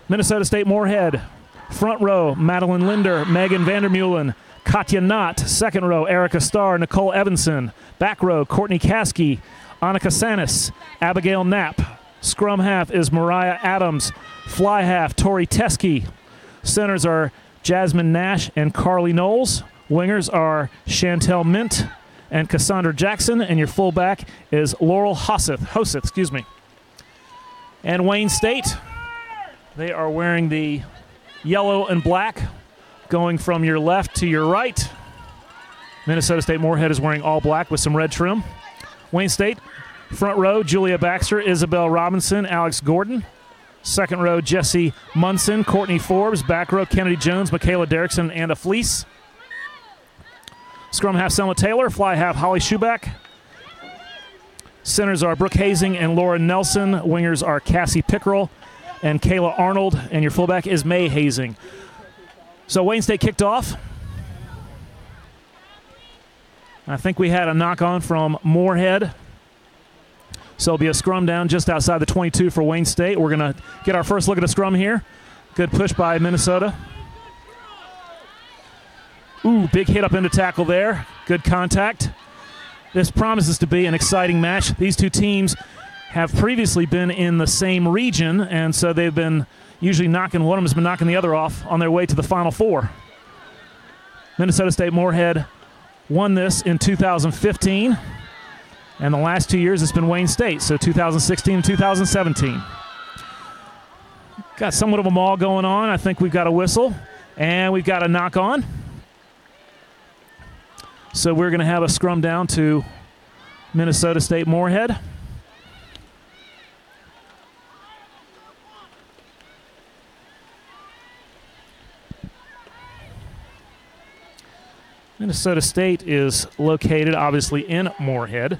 Minnesota State Moorhead. Front row, Madeline Linder, Megan Vandermeulen, Katya Knott. Second row, Erica Starr, Nicole Evanson. Back row, Courtney Caskey, Annika Sanis, Abigail Knapp. Scrum half is Mariah Adams. Fly half, Tori Teskey. Centers are Jasmine Nash and Carly Knowles. Wingers are Chantel Mint and Cassandra Jackson. And your fullback is Laurel Hoseth. And Wayne State, they are wearing the yellow and black, going from your left to your right. Minnesota State Moorhead is wearing all black with some red trim. Wayne State, front row, Julia Baxter, Isabel Robinson, Alex Gordon. Second row, Jesse Munson, Courtney Forbes. Back row, Kennedy Jones, Michaela Derrickson, and a Fleece. Scrum half, Selma Taylor. Fly half, Holly Schuback. Centers are Brooke Hazing and Laura Nelson. Wingers are Cassie Pickerel and Kayla Arnold. And your fullback is May Hazing. So Wayne State kicked off. I think we had a knock-on from Moorhead. So it'll be a scrum down just outside the 22 for Wayne State. We're going to get our first look at the scrum here. Good push by Minnesota. Ooh, big hit up into tackle there. Good contact. This promises to be an exciting match. These two teams have previously been in the same region, and so they've been usually knocking, one of them has been knocking the other off on their way to the Final Four. Minnesota State Moorhead won this in 2015, and the last 2 years it's been Wayne State, so 2016 and 2017. Got somewhat of a maul going on. I think we've got a whistle, and we've got a knock on. So we're going to have a scrum down to Minnesota State Moorhead. Minnesota State is located, obviously, in Moorhead.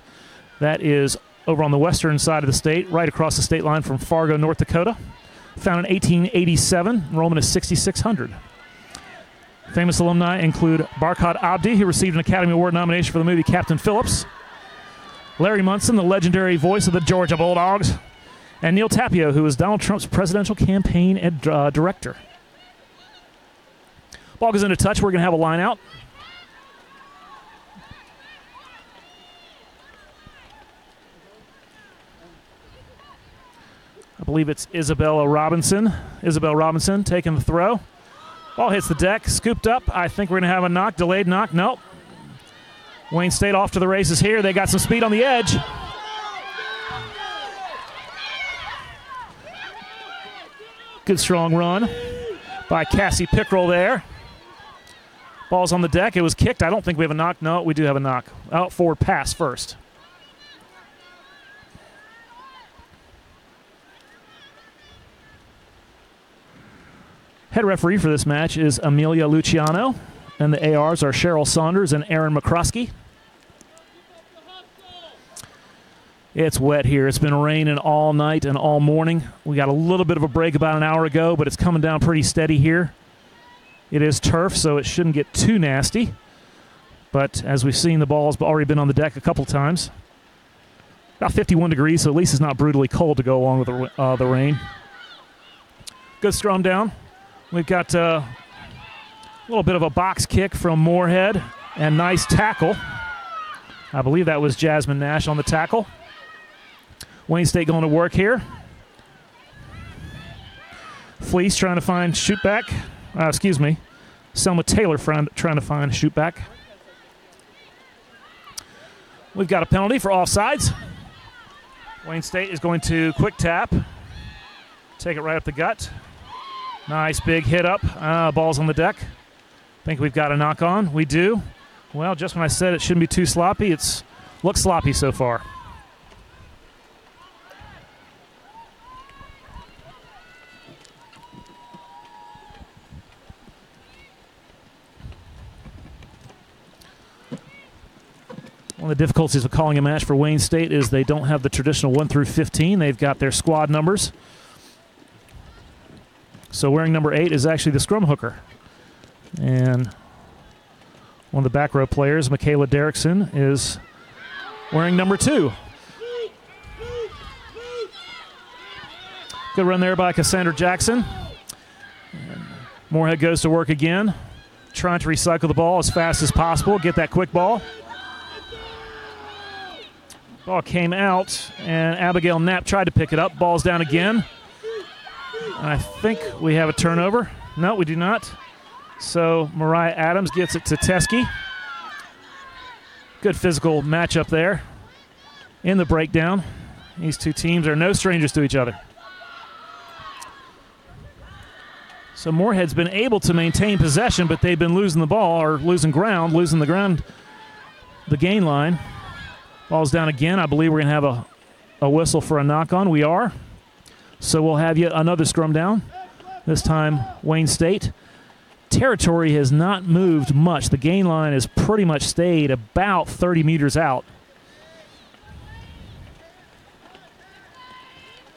That is over on the western side of the state, right across the state line from Fargo, North Dakota. Founded in 1887. Enrollment is 6,600. Famous alumni include Barkhad Abdi, who received an Academy Award nomination for the movie Captain Phillips. Larry Munson, the legendary voice of the Georgia Bulldogs. And Neil Tapio, who was Donald Trump's presidential campaign director. Ball goes into touch. We're going to have a line out. I believe it's Isabel Robinson taking the throw. Ball hits the deck, scooped up. I think we're going to have a knock, delayed knock. Nope. Wayne State off to the races here. They got some speed on the edge. Good strong run by Cassie Pickerel there. Ball's on the deck. It was kicked. I don't think we have a knock. No, we do have a knock. Out forward pass first. Head referee for this match is Amelia Luciano, and the ARs are Cheryl Saunders and Aaron McCroskey. It's wet here. It's been raining all night and all morning. We got a little bit of a break about an hour ago, but it's coming down pretty steady here. It is turf, so it shouldn't get too nasty. But as we've seen, the ball's already been on the deck a couple times. About 51 degrees, so at least it's not brutally cold to go along with the rain. Good scrum down. We've got a little bit of a box kick from Moorhead and nice tackle. I believe that was Jasmine Nash on the tackle. Wayne State going to work here. Fleece trying to find shootback. Selma Taylor trying to find shootback. We've got a penalty for offsides. Wayne State is going to quick tap. Take it right up the gut. Nice big hit up. Ball's on the deck. Think we've got a knock on. We do. Well, just when I said it shouldn't be too sloppy, it's looks sloppy so far. One of the difficulties of calling a match for Wayne State is they don't have the traditional 1 through 15. They've got their squad numbers. So wearing number 8 is actually the scrum hooker. And one of the back row players, Michaela Derrickson, is wearing number 2. Good run there by Cassandra Jackson. And Moorhead goes to work again, trying to recycle the ball as fast as possible, get that quick ball. Ball came out, and Abigail Knapp tried to pick it up. Ball's down again. And I think we have a turnover. No, we do not. So Mariah Adams gets it to Teskey. Good physical matchup there in the breakdown. These two teams are no strangers to each other. So Moorhead's been able to maintain possession, but they've been losing the ball, or losing the ground, the gain line. Ball's down again. I believe we're going to have a whistle for a knock-on. We are. So we'll have yet another scrum down, this time Wayne State. Territory has not moved much. The gain line has pretty much stayed about 30 meters out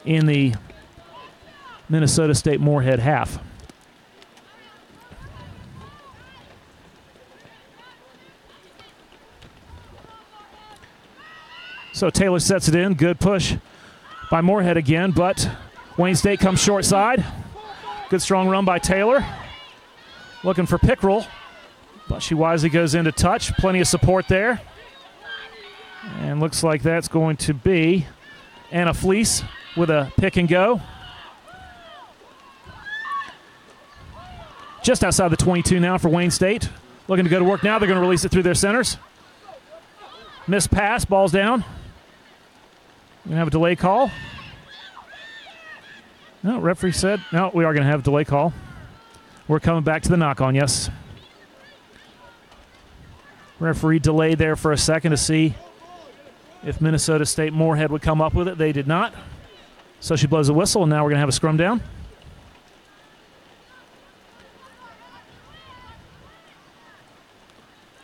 in the Minnesota State Moorhead half. So Taylor sets it in. Good push by Moorhead again, but Wayne State comes short side. Good strong run by Taylor. Looking for Pickrell, but she wisely goes into touch. Plenty of support there. And looks like that's going to be Anna Fleece with a pick and go. Just outside the 22 now for Wayne State. Looking to go to work now. They're going to release it through their centers. Missed pass, ball's down. We're going to have a delay call. No, referee said, no, we are going to have a delay call. We're coming back to the knock-on, yes. Referee delayed there for a second to see if Minnesota State Moorhead would come up with it. They did not. So she blows a whistle, and now we're going to have a scrum down.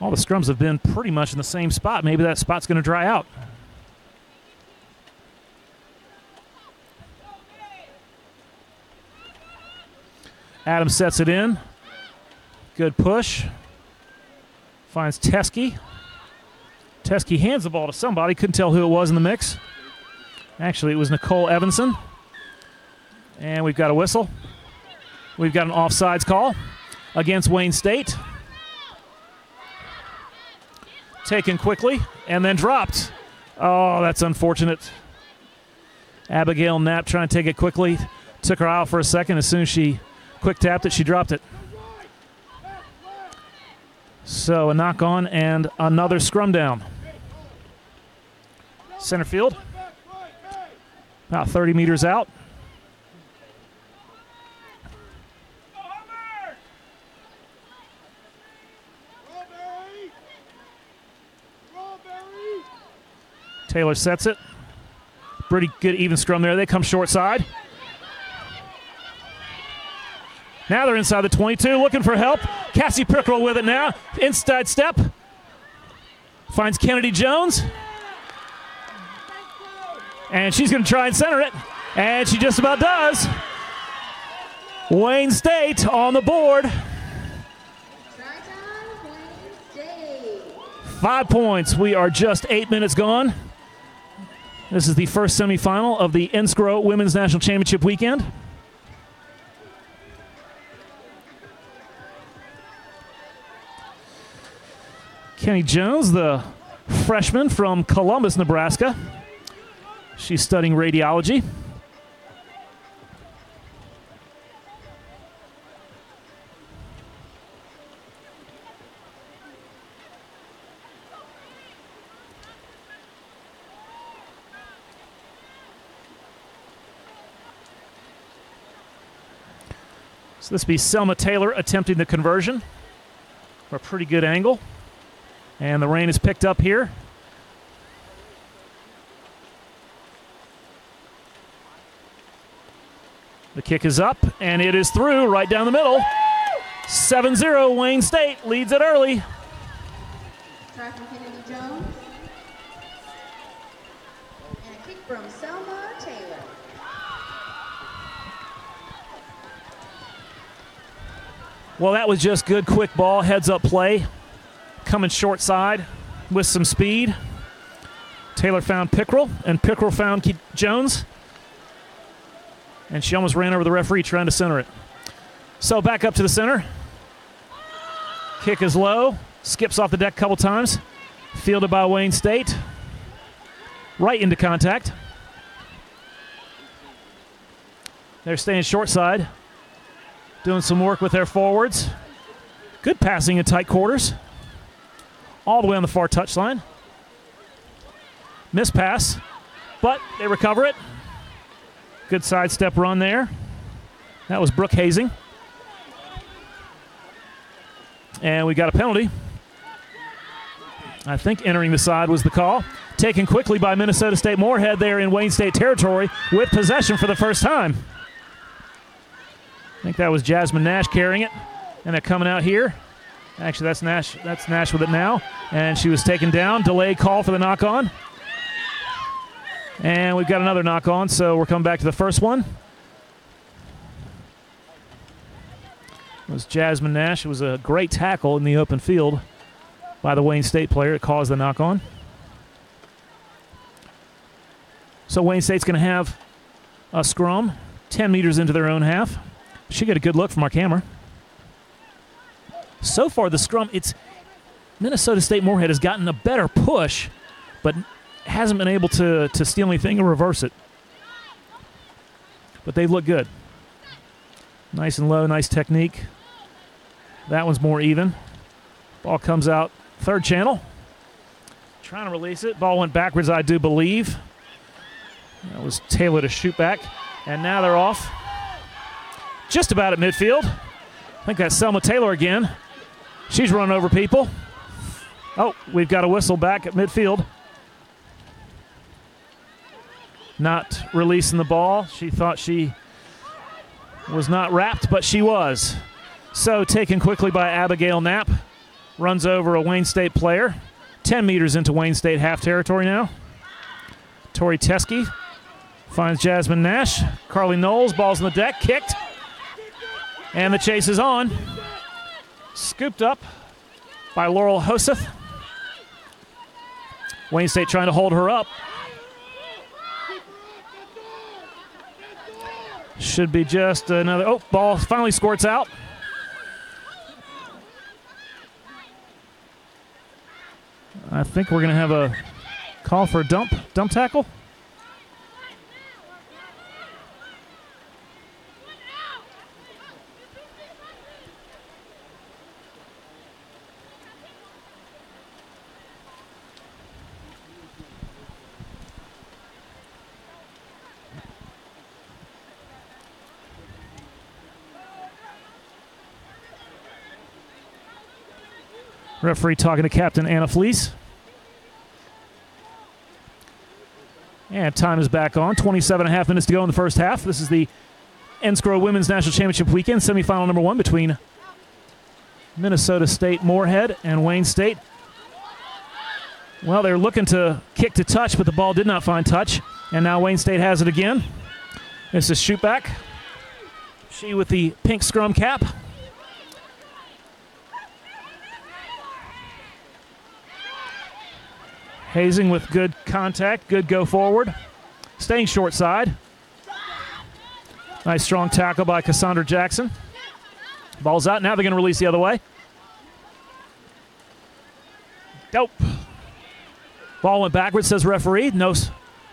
All the scrums have been pretty much in the same spot. Maybe that spot's going to dry out. Adams sets it in. Good push. Finds Teskey. Teskey hands the ball to somebody. Couldn't tell who it was in the mix. Actually, it was Nicole Evanson. And we've got a whistle. We've got an offsides call against Wayne State. Taken quickly and then dropped. Oh, that's unfortunate. Abigail Knapp trying to take it quickly. Took her out for a second. As soon as she quick tapped it, she dropped it. So a knock on and another scrum down. Center field. About 30 meters out. Taylor sets it. Pretty good even scrum there. They come short side. Now they're inside the 22, looking for help. Cassie Pickrell with it now. Inside step. Finds Kennedy Jones. And she's going to try and center it. And she just about does. Wayne State on the board. 5 points. We are just 8 minutes gone. This is the first semifinal of the Enscro Women's National Championship weekend. Kenny Jones, the freshman from Columbus, Nebraska. She's studying radiology. So this will be Selma Taylor attempting the conversion for a pretty good angle. And the rain is picked up here. The kick is up, and it is through right down the middle. 7-0, Wayne State leads it early. Try from Kennedy Jones. And a kick from Selma Taylor. Well, that was just good quick ball, heads-up play. Coming short side with some speed. Taylor found Pickrell, and Pickrell found Jones. And she almost ran over the referee trying to center it. So back up to the center. Kick is low. Skips off the deck a couple times. Fielded by Wayne State. Right into contact. They're staying short side. Doing some work with their forwards. Good passing in tight quarters. All the way on the far touchline. Miss pass, but they recover it. Good sidestep run there. That was Brooke Hazing. And we got a penalty. I think entering the side was the call. Taken quickly by Minnesota State Moorhead there in Wayne State territory with possession for the first time. I think that was Jasmine Nash carrying it. And they're coming out here. Actually, that's Nash. That's Nash with it now. And she was taken down. Delayed call for the knock-on. And we've got another knock-on, so we're coming back to the first one. It was Jasmine Nash. It was a great tackle in the open field by the Wayne State player. It caused the knock-on. So Wayne State's going to have a scrum 10 meters into their own half. Should get a good look from our camera. So far, the scrum, it's Minnesota State Moorhead has gotten a better push, but hasn't been able to steal anything or reverse it. But they look good. Nice and low, nice technique. That one's more even. Ball comes out third channel. Trying to release it. Ball went backwards, I do believe. That was Taylor to shoot back. And now they're off. Just about at midfield. I think that's Selma Taylor again. She's running over people. Oh, we've got a whistle back at midfield. Not releasing the ball. She thought she was not wrapped, but she was. So taken quickly by Abigail Knapp. Runs over a Wayne State player. 10 meters into Wayne State half territory now. Tori Teskey finds Jasmine Nash. Carly Knowles, ball's on the deck, kicked. And the chase is on. Scooped up by Laurel Hoseth. Wayne State trying to hold her up. Should be just another, oh, ball finally squirts out. I think we're going to have a call for a dump tackle. Referee talking to Captain Anna Fleece. And time is back on. 27.5 minutes to go in the first half. This is the Enscrow Women's National Championship Weekend, semifinal number 1 between Minnesota State Moorhead and Wayne State. Well, they're looking to kick to touch, but the ball did not find touch. And now Wayne State has it again. This is shoot back. She with the pink scrum cap. Hazing with good contact, good go forward. Staying short side. Nice strong tackle by Cassandra Jackson. Ball's out. Now they're going to release the other way. Dope. Ball went backwards, says referee. No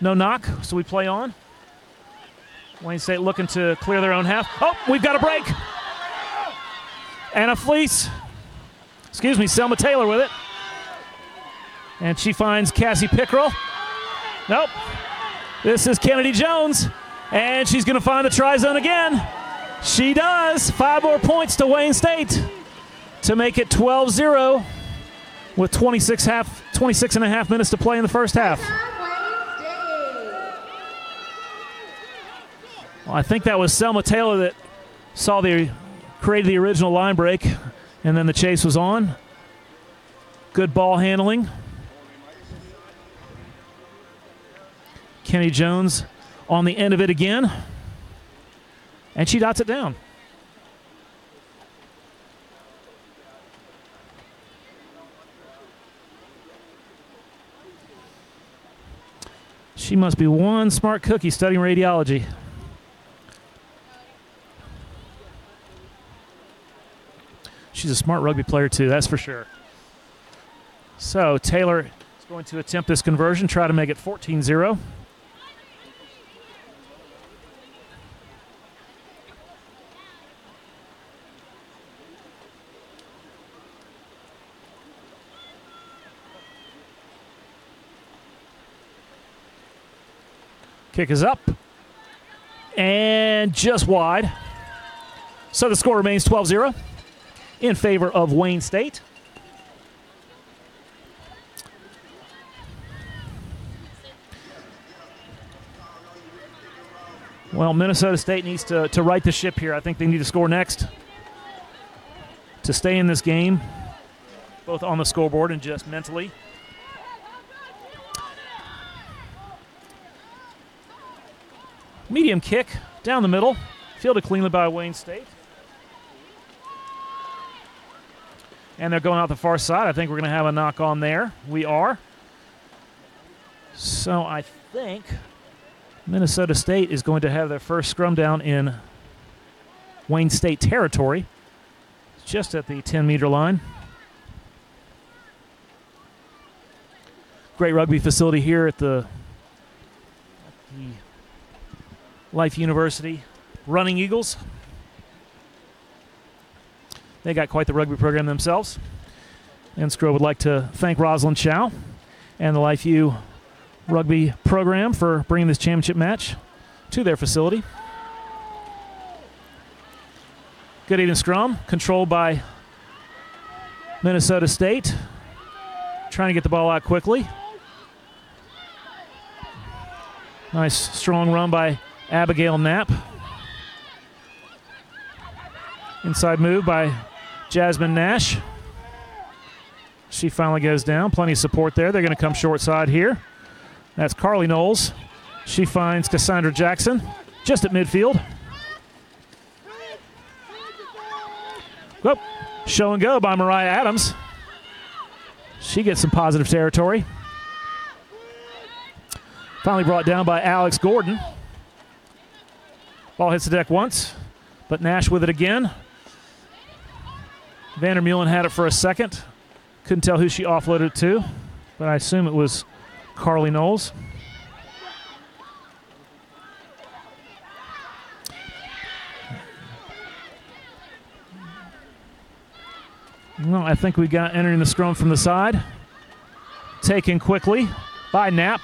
knock, so we play on. Wayne State looking to clear their own half. Oh, we've got a break. Anna Fleece. Excuse me, Selma Taylor with it. And she finds Cassie Pickrell. Nope. This is Kennedy Jones. And she's going to find the try zone again. She does. 5 more points to Wayne State to make it 12-0 with 26 and a half minutes to play in the first half. Well, I think that was Selma Taylor that created the original line break, and then the chase was on. Good ball handling. Kenny Jones on the end of it again. And she dots it down. She must be one smart cookie studying radiology. She's a smart rugby player too, that's for sure. So Taylor is going to attempt this conversion, try to make it 14-0. Kick is up and just wide. So the score remains 12-0 in favor of Wayne State. Well, Minnesota State needs to right the ship here. I think they need to score next to stay in this game, both on the scoreboard and just mentally. Medium kick down the middle, fielded cleanly by Wayne State. And they're going out the far side. I think we're going to have a knock on there. We are. So I think Minnesota State is going to have their first scrum down in Wayne State territory, just at the 10-meter line. Great rugby facility here at the Life University Running Eagles. They got quite the rugby program themselves. And Scro would like to thank Rosalind Chow and the Life U rugby program for bringing this championship match to their facility. Good evening scrum, controlled by Minnesota State. Trying to get the ball out quickly. Nice strong run by Abigail Knapp. Inside move by Jasmine Nash. She finally goes down. Plenty of support there. They're going to come short side here. That's Carly Knowles. She finds Cassandra Jackson just at midfield. Whoop. Show and go by Mariah Adams. She gets some positive territory. Finally brought down by Alex Gordon. Ball hits the deck once, but Nash with it again. Vandermeulen had it for a second. Couldn't tell who she offloaded it to, but I assume it was Carly Knowles. No, I think we got entering the scrum from the side. Taken quickly by Knapp.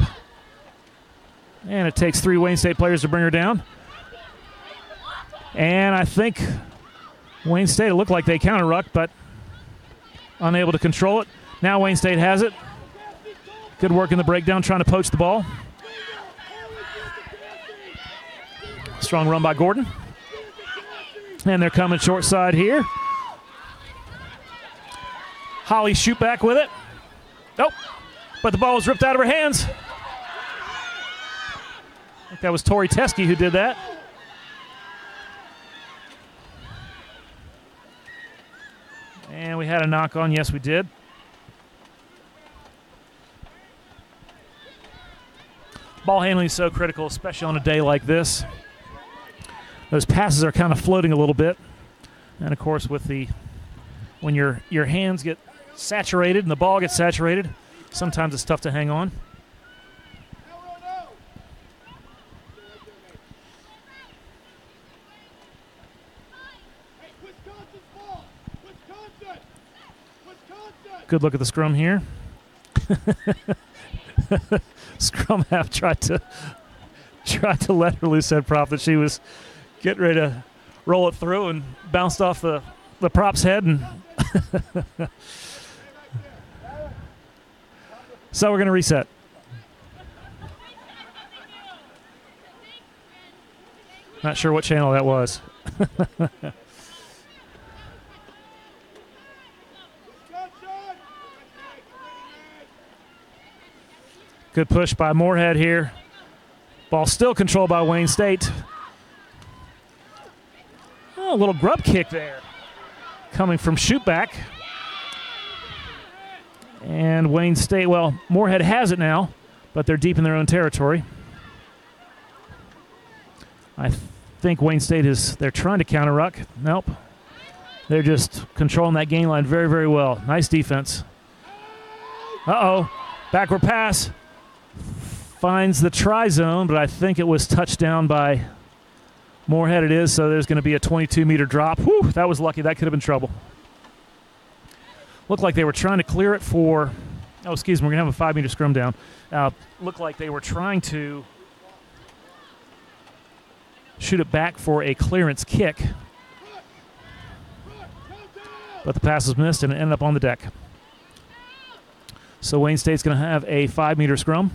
And it takes 3 Wayne State players to bring her down. And I think Wayne State, it looked like they counter-rucked, but unable to control it. Now Wayne State has it. Good work in the breakdown, trying to poach the ball. Strong run by Gordon. And they're coming short side here. Holly shoot back with it. Nope. But the ball was ripped out of her hands. I think that was Tori Teskey who did that. And we had a knock on. Yes, we did. Ball handling is so critical, especially on a day like this. Those passes are kind of floating a little bit. And, of course, with the when your hands get saturated and the ball gets saturated, sometimes it's tough to hang on. Good look at the scrum here. Scrum half tried to let her loose head prop that she was getting ready to roll it through and bounced off the prop's head. And so we're going to reset. Not sure what channel that was. Good push by Moorhead here. Ball still controlled by Wayne State. Oh, a little grub kick there. Coming from shootback. And Wayne State, well, Moorhead has it now, but they're deep in their own territory. I think Wayne State they're trying to counter-ruck. Nope. They're just controlling that gain line very, very well. Nice defense. Uh-oh. Backward pass. Finds the try zone, but I think it was touched down by Moorhead. It is, so there's going to be a 22-meter drop. Whew, that was lucky. That could have been trouble. Looked like they were trying to clear it for... Oh, excuse me. We're going to have a 5-meter scrum down. Looked like they were trying to shoot it back for a clearance kick. But the pass was missed and it ended up on the deck. So Wayne State's going to have a 5-meter scrum.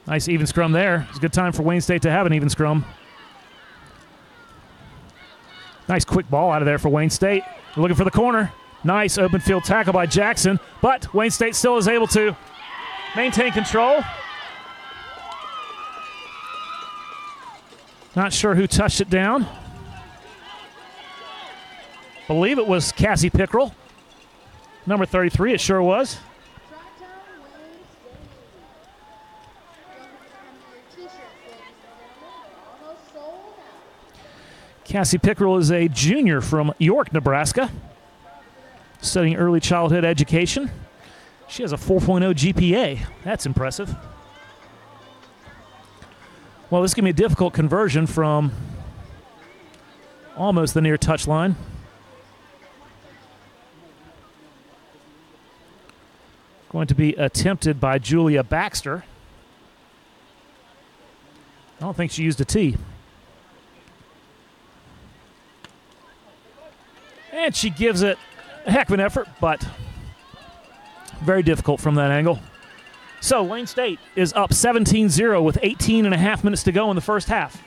Nice even scrum there. It's a good time for Wayne State to have an even scrum. Nice quick ball out of there for Wayne State. They're looking for the corner. Nice open field tackle by Jackson, but Wayne State still is able to maintain control. Not sure who touched it down. Believe it was Cassie Pickrell. Number 33, it sure was. Cassie Pickrell is a junior from York, Nebraska, studying early childhood education. She has a 4.0 GPA. That's impressive. Well, this is going to be a difficult conversion from almost the near touch line. Going to be attempted by Julia Baxter. I don't think she used a tee. And she gives it a heck of an effort, but very difficult from that angle. So Wayne State is up 17-0 with 18 and a half minutes to go in the first half.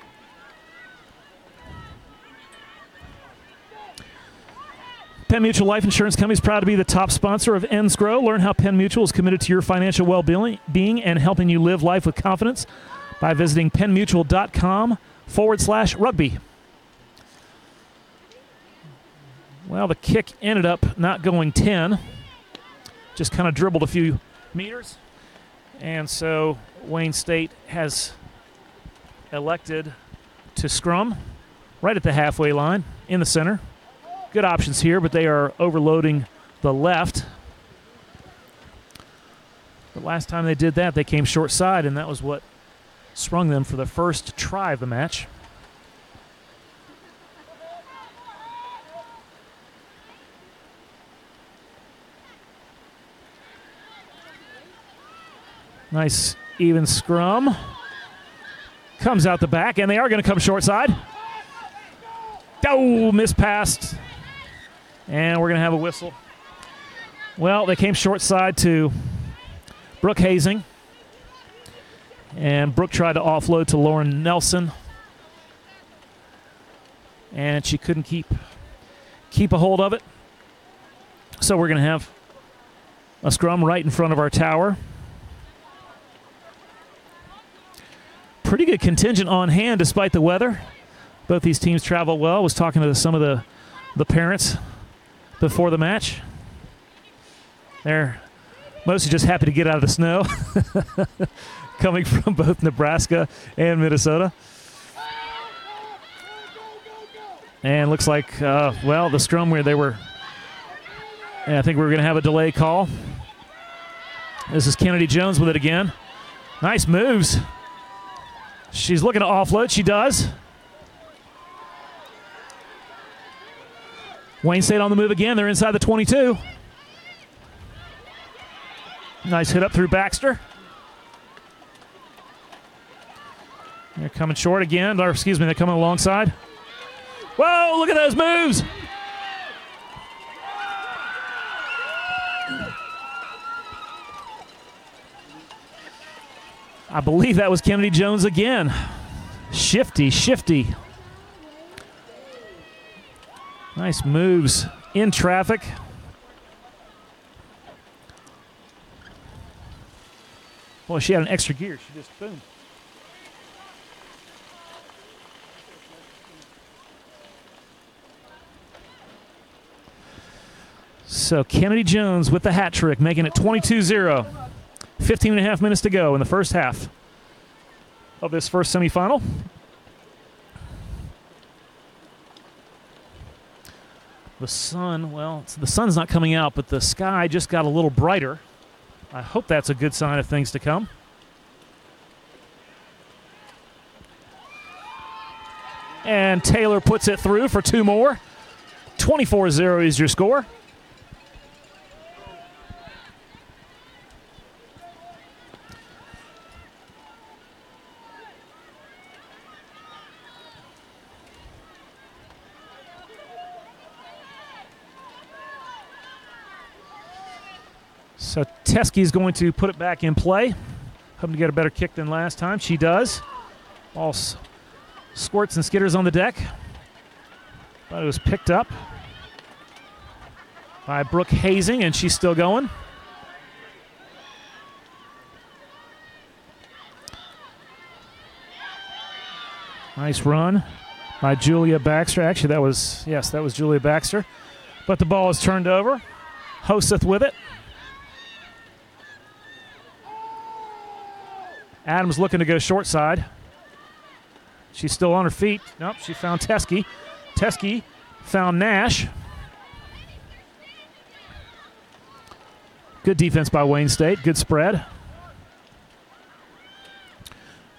Penn Mutual Life Insurance Company is proud to be the top sponsor of NSGRO. Learn how Penn Mutual is committed to your financial well-being and helping you live life with confidence by visiting pennmutual.com/rugby. Well, the kick ended up not going 10. Just kind of dribbled a few meters. And so Wayne State has elected to scrum right at the halfway line in the center. Good options here, but they are overloading the left. The last time they did that, they came short side, and that was what sprung them for the first try of the match. Nice even scrum. Comes out the back, and they are going to come short side. Oh, mispassed. And we're going to have a whistle. Well, they came short side to Brooke Hazing. And Brooke tried to offload to Lauren Nelson. And she couldn't keep a hold of it. So we're going to have a scrum right in front of our tower. Pretty good contingent on hand despite the weather. Both these teams travel well. I was talking to some of the parents before the match. They're mostly just happy to get out of the snow coming from both Nebraska and Minnesota. And looks like, well, the scrum where they were, I think we're going to have a delay call. This is Kennedy Jones with it again. Nice moves. She's looking to offload. She does. Wayne State on the move again. They're inside the 22. Nice hit up through Baxter. They're coming short again. Or excuse me, they're coming alongside. Whoa, look at those moves. I believe that was Kennedy Jones again. Shifty. Nice moves in traffic. Boy, she had an extra gear. She just boom. So Kennedy Jones with the hat trick, making it 22-0. 15 and a half minutes to go in the first half of this first semifinal. The sun, well, the sun's not coming out, but the sky just got a little brighter. I hope that's a good sign of things to come. And Taylor puts it through for two more. 24-0 is your score. So Teskey's going to put it back in play. Hoping to get a better kick than last time. She does. All squirts and skitters on the deck. But it was picked up by Brooke Hazing, and she's still going. Nice run by Julia Baxter. Actually, that was Julia Baxter. But the ball is turned over. Hoseth with it. Adams looking to go short side. She's still on her feet. Nope, she found Teskey. Teskey found Nash. Good defense by Wayne State. Good spread.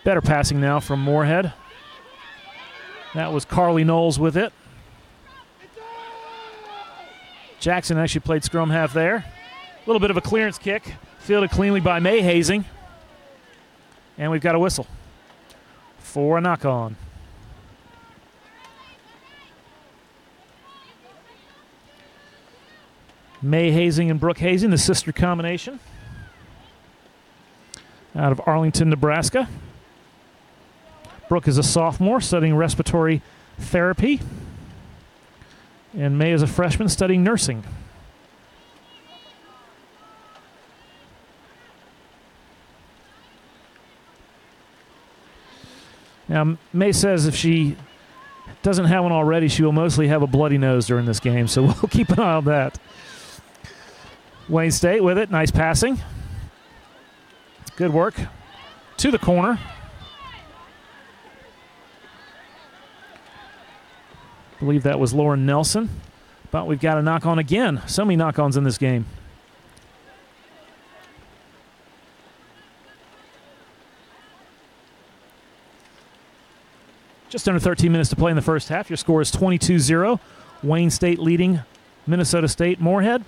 Better passing now from Moorhead. That was Carly Knowles with it. Jackson actually played scrum half there. A little bit of a clearance kick. Fielded cleanly by May Hazing. And we've got a whistle for a knock-on. May Hazing and Brooke Hazing, the sister combination out of Arlington, Nebraska. Brooke is a sophomore studying respiratory therapy, and May is a freshman studying nursing. Now, May says if she doesn't have one already, she will mostly have a bloody nose during this game, so we'll keep an eye on that. Wayne State with it. Nice passing. Good work. To the corner. I believe that was Lauren Nelson. But we've got a knock-on again. So many knock-ons in this game. Just under 13 minutes to play in the first half. Your score is 22-0. Wayne State leading Minnesota State Moorhead.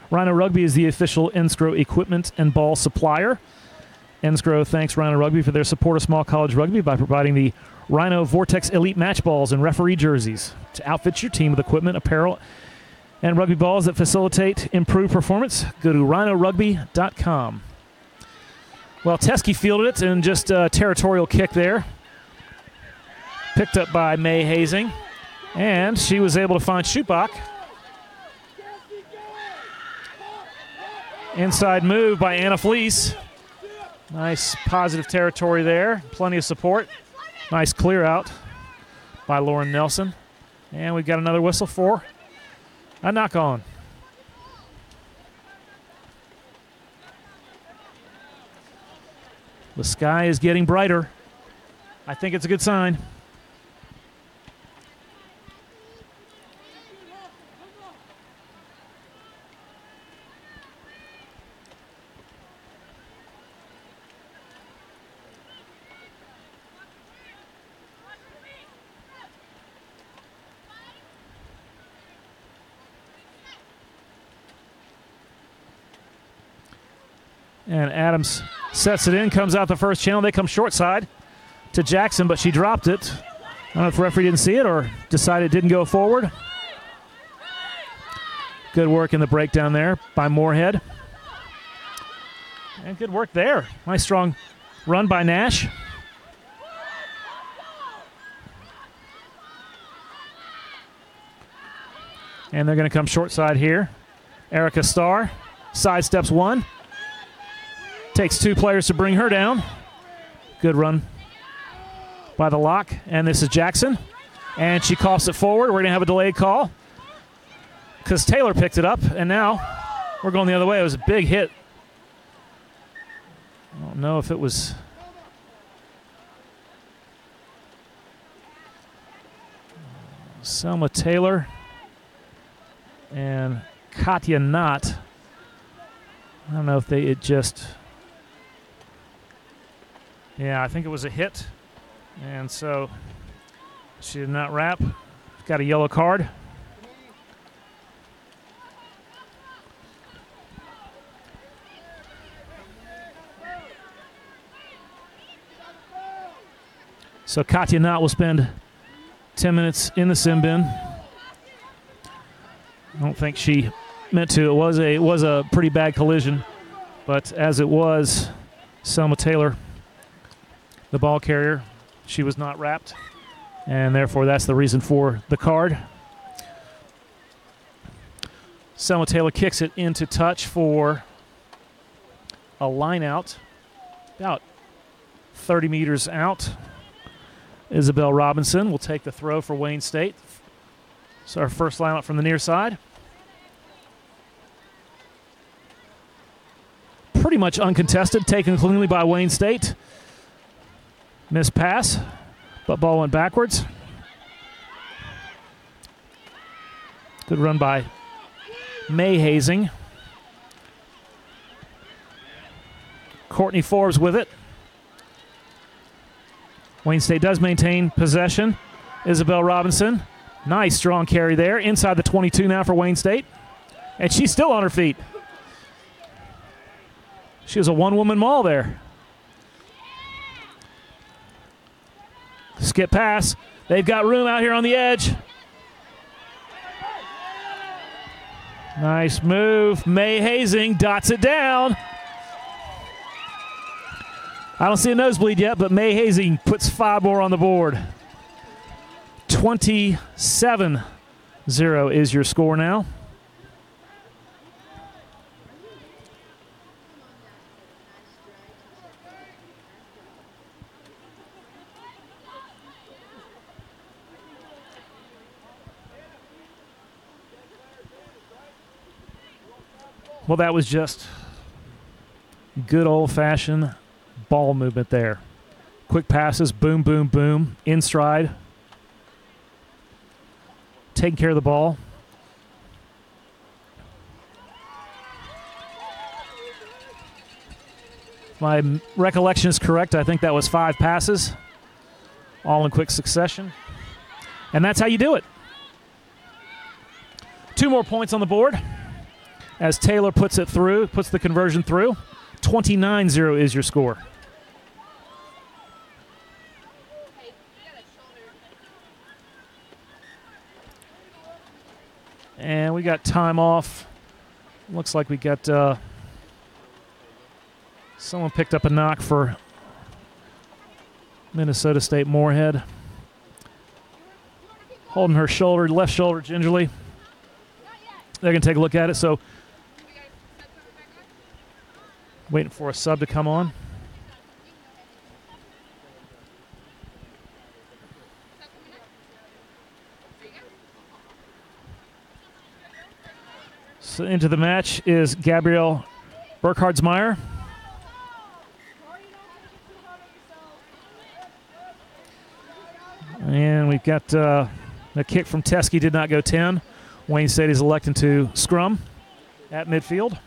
Rhino Rugby is the official Enscro equipment and ball supplier. Enscro thanks Rhino Rugby for their support of small college rugby by providing the Rhino Vortex Elite match balls and referee jerseys to outfit your team with equipment, apparel, and rugby balls that facilitate improved performance. Go to rhinorugby.com. Well, Teskey fielded it and just a territorial kick there. Picked up by May Hazing. And she was able to find Schupbach. Inside move by Anna Fleece. Nice positive territory there. Plenty of support. Nice clear out by Lauren Nelson. And we've got another whistle for a knock-on. The sky is getting brighter. I think it's a good sign. And Adams sets it in, comes out the first channel. They come short side to Jackson, but she dropped it. I don't know if the referee didn't see it or decided it didn't go forward. Good work in the breakdown there by Moorhead. And good work there. Nice strong run by Nash. And they're going to come short side here. Erica Starr sidesteps one. Takes two players to bring her down. Good run by the lock, and this is Jackson. And she coughs it forward. We're going to have a delayed call because Taylor picked it up, and now we're going the other way. It was a big hit. I don't know if it was... Selma Taylor and Katya Knott. I don't know if it just... Yeah, I think it was a hit. And so she did not wrap. Got a yellow card. So Katya Knott will spend 10 minutes in the sim bin. I don't think she meant to. It was a pretty bad collision, but as it was, Selma Taylor, the ball carrier, she was not wrapped, and therefore that's the reason for the card. Selma Taylor kicks it into touch for a line out, about 30 meters out. Isabel Robinson will take the throw for Wayne State. So our first lineup from the near side. Pretty much uncontested, taken cleanly by Wayne State. Missed pass, but ball went backwards. Good run by May Hazing. Courtney Forbes with it. Wayne State does maintain possession. Isabel Robinson, nice strong carry there. Inside the 22 now for Wayne State. And she's still on her feet. She was a one-woman maul there. Skip pass. They've got room out here on the edge. Nice move. May Hazing dots it down. I don't see a nosebleed yet, but May Hazing puts 5 more on the board. 27-0 is your score now. Well, that was just good old-fashioned ball movement there. Quick passes, boom, boom, boom, in stride. Taking care of the ball. If my recollection is correct, I think that was 5 passes, all in quick succession. And that's how you do it. 2 more points on the board as Taylor puts it through, puts the conversion through. 29-0 is your score. And we got time off. Looks like we got someone picked up a knock for Minnesota State Moorhead. Holding her shoulder, left shoulder gingerly. They're going to take a look at it. So waiting for a sub to come on. So into the match is Gabrielle Burkhardsmeyer. And we've got a kick from Teskey, did not go 10. Wayne State is electing to scrum at midfield.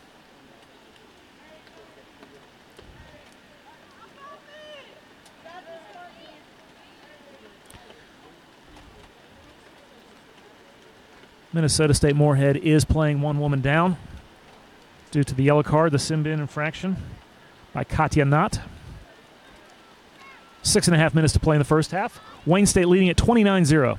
Minnesota State Moorhead is playing one woman down due to the yellow card, the sim bin infraction by Katya Knott. 6.5 minutes to play in the first half. Wayne State leading at 29-0.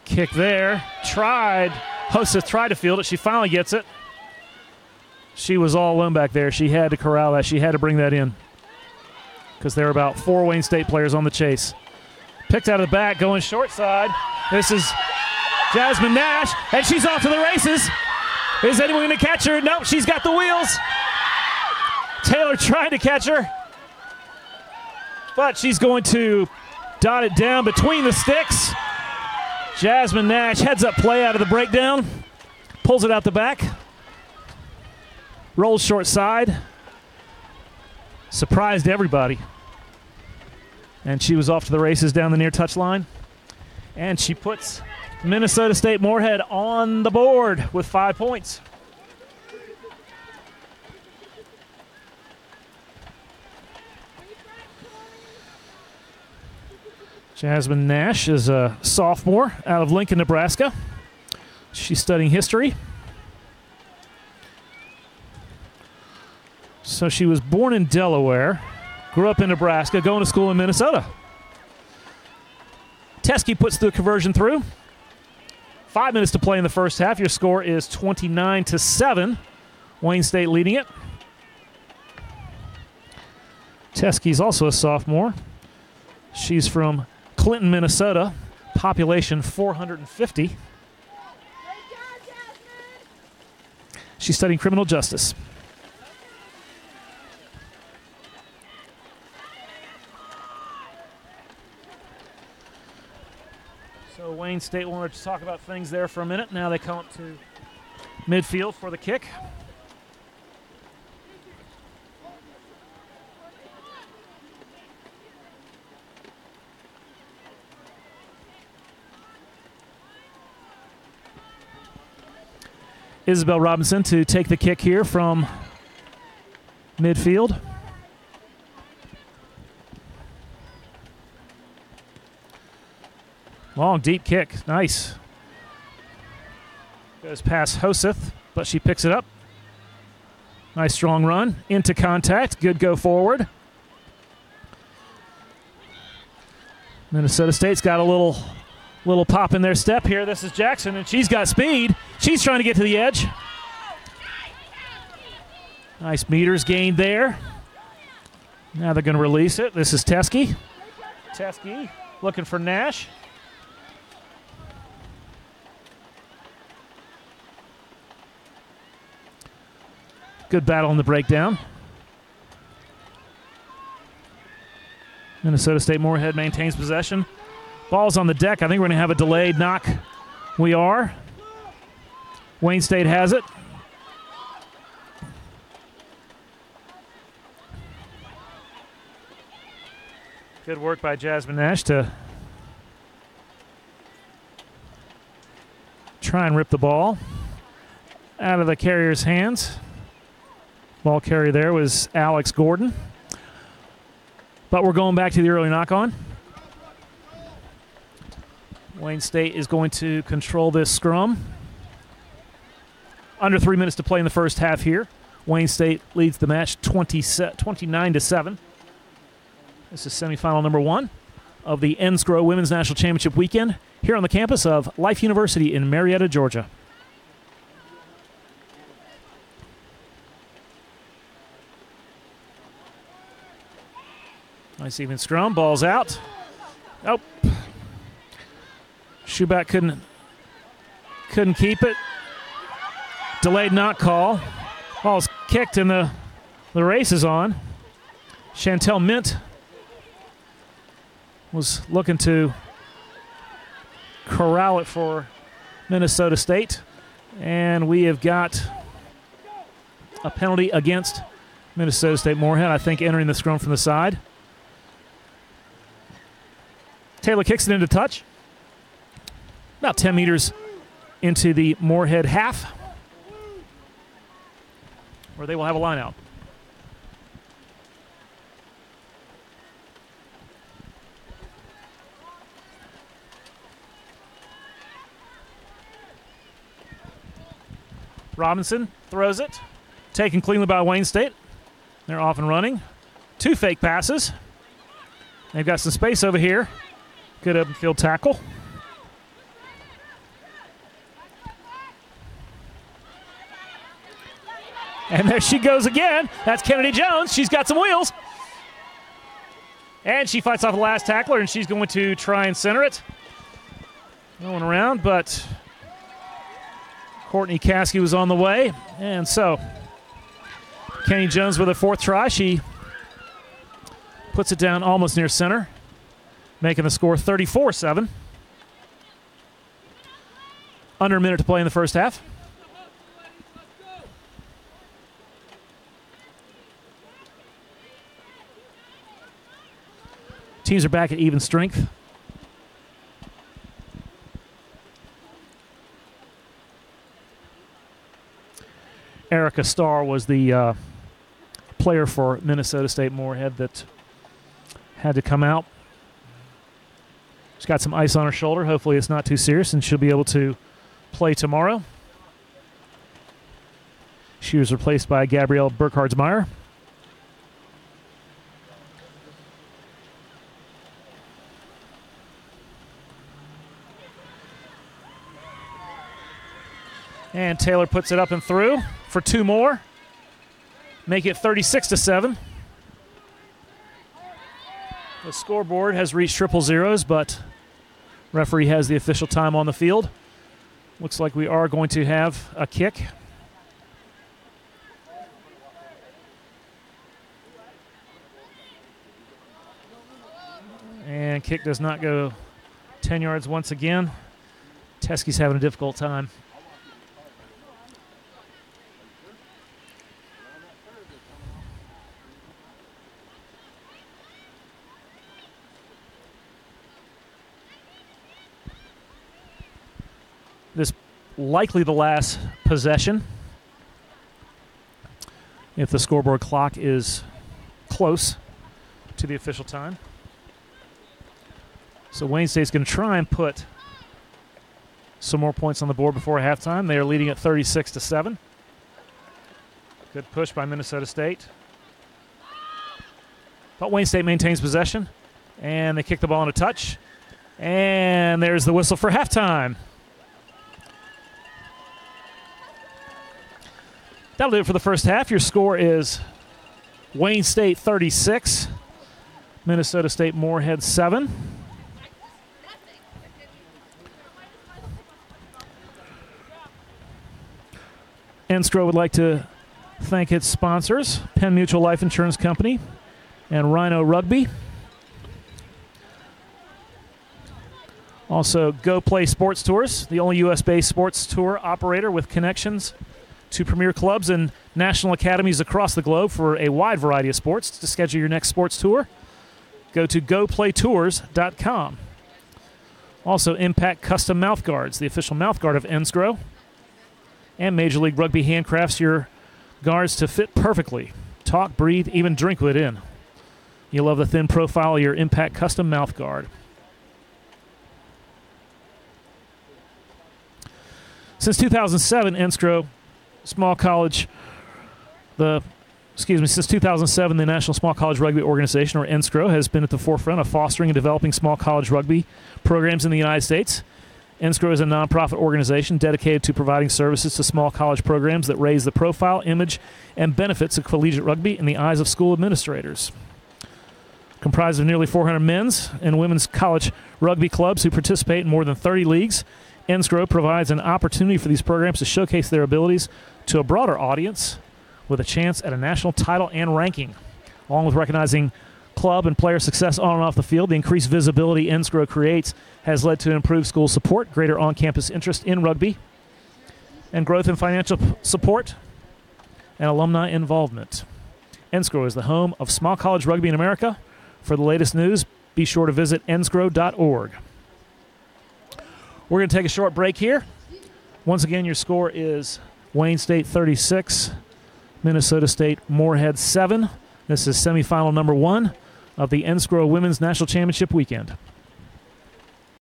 Kick there. Hostess tried to field it. She finally gets it. She was all alone back there. She had to corral that. She had to bring that in because there were about 4 Wayne State players on the chase. Picked out of the back, going short side. This is Jasmine Nash, and she's off to the races. Is anyone going to catch her? Nope, she's got the wheels. Taylor trying to catch her, but she's going to dot it down between the sticks. Jasmine Nash heads up play out of the breakdown, pulls it out the back, rolls short side, surprised everybody. And she was off to the races down the near touchline. And she puts Minnesota State Moorhead on the board with 5 points. Jasmine Nash is a sophomore out of Lincoln, Nebraska. She's studying history. So she was born in Delaware, grew up in Nebraska, going to school in Minnesota. Teskey puts the conversion through. 5 minutes to play in the first half. Your score is 29-7. Wayne State leading it. Teskey's also a sophomore. She's from Clinton, Minnesota. Population 450. She's studying criminal justice. So Wayne State wanted to talk about things there for a minute. Now they come up to midfield for the kick. Isabel Robinson to take the kick here from midfield. Long, deep kick. Nice. Goes past Hoseth, but she picks it up. Nice strong run. Into contact. Good go forward. Minnesota State's got a little pop in their step here. This is Jackson, and she's got speed. She's trying to get to the edge. Nice meters gained there. Now they're going to release it. This is Teskey. Teskey looking for Nash. Good battle in the breakdown. Minnesota State Moorhead maintains possession. Ball's on the deck. I think we're going to have a delayed knock. We are. Wayne State has it. Good work by Jasmine Nash to try and rip the ball out of the carrier's hands. Ball carrier there was Alex Gordon. But we're going back to the early knock-on. Wayne State is going to control this scrum. Under 3 minutes to play in the first half here. Wayne State leads the match 29-7. This is semifinal number 1 of the NSCRO Women's National Championship weekend here on the campus of Life University in Marietta, Georgia. Nice even scrum. Ball's out. Oh. Schuback couldn't keep it. Delayed knock call. Ball's kicked and the race is on. Chantel Mint was looking to corral it for Minnesota State. And we have got a penalty against Minnesota State Moorhead, I think entering the scrum from the side. Taylor kicks it into touch. About 10 meters into the Moorhead half, where they will have a line out. Robinson throws it. Taken cleanly by Wayne State. They're off and running. 2 fake passes. They've got some space over here. Good open field tackle. And there she goes again. That's Kennedy Jones. She's got some wheels. And she fights off the last tackler, and she's going to try and center it. Going around, but Courtney Caskey was on the way. And so Kenny Jones with a fourth try. She puts it down almost near center, making the score 34-7. Under a minute to play in the first half. Teams are back at even strength. Erica Starr was the player for Minnesota State Moorhead that had to come out. She's got some ice on her shoulder. Hopefully it's not too serious and she'll be able to play tomorrow. She was replaced by Gabrielle Burkhardsmeyer. And Taylor puts it up and through for two more. Make it 36-7. The scoreboard has reached triple zeros, but referee has the official time on the field. Looks like we are going to have a kick. And kick does not go 10 yards once again. Teskey's having a difficult time. This likely the last possession if the scoreboard clock is close to the official time. So Wayne State's going to try and put some more points on the board before halftime. They are leading at 36-7. Good push by Minnesota State. But Wayne State maintains possession, and they kick the ball in a touch. And there's the whistle for halftime. That'll do it for the first half. Your score is Wayne State 36, Minnesota State Moorhead 7. Enscro would like to thank its sponsors, Penn Mutual Life Insurance Company and Rhino Rugby. Also, Go Play Sports Tours, the only U.S.-based sports tour operator with connections to premier clubs and national academies across the globe for a wide variety of sports. To schedule your next sports tour, go to goplaytours.com. Also, Impact Custom Mouthguards, the official mouthguard of Enscro. And Major League Rugby handcrafts your guards to fit perfectly. Talk, breathe, even drink with it in. You'll love the thin profile of your Impact Custom Mouthguard. Since 2007, Enscro since 2007, the National Small College Rugby Organization, or Enscro, has been at the forefront of fostering and developing small college rugby programs in the United States. Enscro is a nonprofit organization dedicated to providing services to small college programs that raise the profile, image, and benefits of collegiate rugby in the eyes of school administrators. Comprised of nearly 400 men's and women's college rugby clubs who participate in more than 30 leagues, Enscro provides an opportunity for these programs to showcase their abilities to a broader audience with a chance at a national title and ranking. Along with recognizing club and player success on and off the field, the increased visibility Enscro creates has led to improved school support, greater on-campus interest in rugby, and growth in financial support and alumni involvement. Enscro is the home of small college rugby in America. For the latest news, be sure to visit enscro.org. We're going to take a short break here. Once again, your score is Wayne State 36, Minnesota State Moorhead 7. This is semifinal number 1 of the Enscro Women's National Championship weekend.